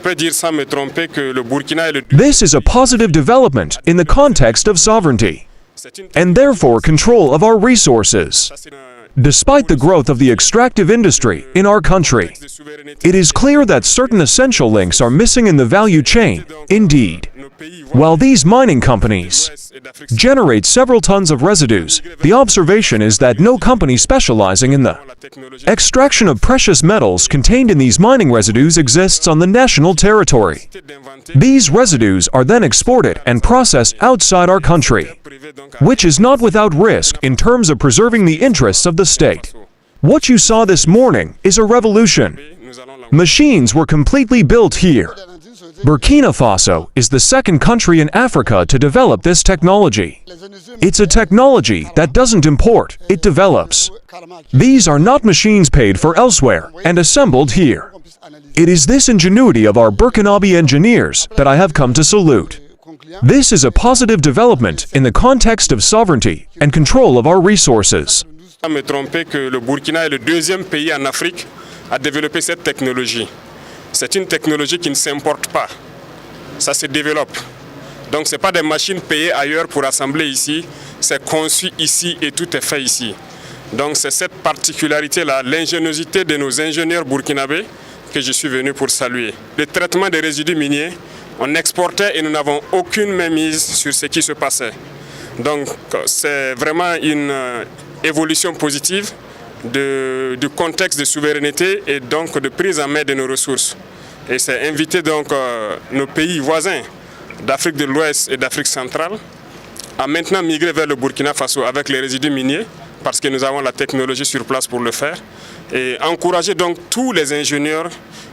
Je peux dire sans me tromper que le Burkina est le... This is a positive development in the context of sovereignty, and therefore control of our resources. Despite the growth of the extractive industry in our country, it is clear that certain essential links are missing in the value chain. Indeed, while these mining companies generate several tons of residues, the observation is that no company specializing in the extraction of precious metals contained in these mining residues exists on the national territory. These residues are then exported and processed outside our country, which is not without risk in terms of preserving the interests of the state. What you saw this morning is a revolution. Machines were completely built here. Burkina Faso is the second country in Africa to develop this technology. It's a technology that doesn't import, it develops. These are not machines paid for elsewhere and assembled here. It is this ingenuity of our Burkinabe engineers that I have come to salute. This is a positive development in the context of sovereignty and control of our resources. Je ne me tromper que le Burkina est le deuxième pays en Afrique à développer cette technologie. C'est une technologie qui ne s'importe pas, ça se développe. Donc ce n'est pas des machines payées ailleurs pour assembler ici, c'est conçu ici et tout est fait ici. Donc c'est cette particularité-là, l'ingéniosité de nos ingénieurs burkinabés que je suis venu pour saluer. Le traitement des résidus miniers, on exportait et nous n'avons aucune mainmise sur ce qui se passait. Donc c'est vraiment une évolution positive du contexte de souveraineté et donc de prise en main de nos ressources. Et c'est inviter donc nos pays voisins d'Afrique de l'Ouest et d'Afrique centrale à maintenant migrer vers le Burkina Faso avec les résidus miniers parce que nous avons la technologie sur place pour le faire et encourager donc tous les ingénieurs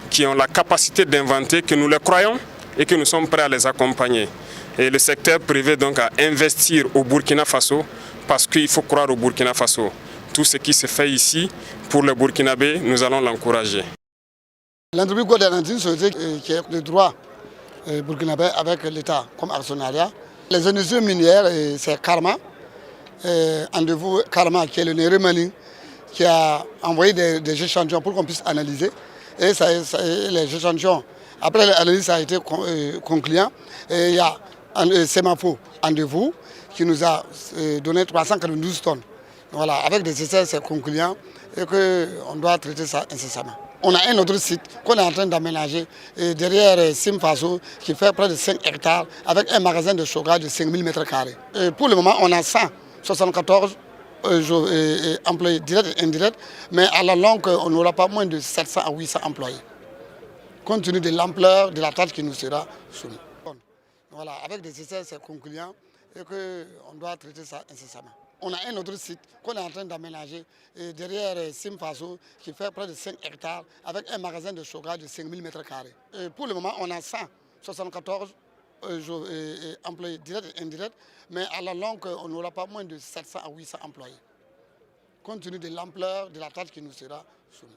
qui ont la capacité d'inventer, que nous les croyons et que nous sommes prêts à les accompagner. Et le secteur privé donc à investir au Burkina Faso parce qu'il faut croire au Burkina Faso. Tout ce qui se fait ici pour le Burkinabé, nous allons l'encourager. L'entreprise Godelan est une société qui a le droit burkinabé avec l'État comme actionnariat. Les industries minières, c'est Karma, Andevou Karma qui est le Nérémali, qui a envoyé des échantillons pour qu'on puisse analyser. Et les échantillons, après l'analyse, ça a été concluant. Et il y a Semafo Andevou qui nous a donné 392 tonnes. Voilà, avec des essais, c'est concluant et qu'on doit traiter ça incessamment. On a un autre site qu'on est en train d'aménager derrière Simfaso qui fait près de 5 hectares avec un magasin de stockage de 5000 m². Pour le moment, on a 174 employés directs et indirects, mais à la longue, on n'aura pas moins de 700 à 800 employés, compte tenu de l'ampleur de la tâche qui nous sera soumise. Voilà, avec des essais, c'est concluant et qu'on doit traiter ça incessamment. On a un autre site qu'on est en train d'aménager derrière Simfaso qui fait près de 5 hectares avec un magasin de stockage de 5000 m². Pour le moment, on a 174 employés directs et indirects, mais à la longue, on n'aura pas moins de 700 à 800 employés, compte tenu de l'ampleur de la tâche qui nous sera soumise.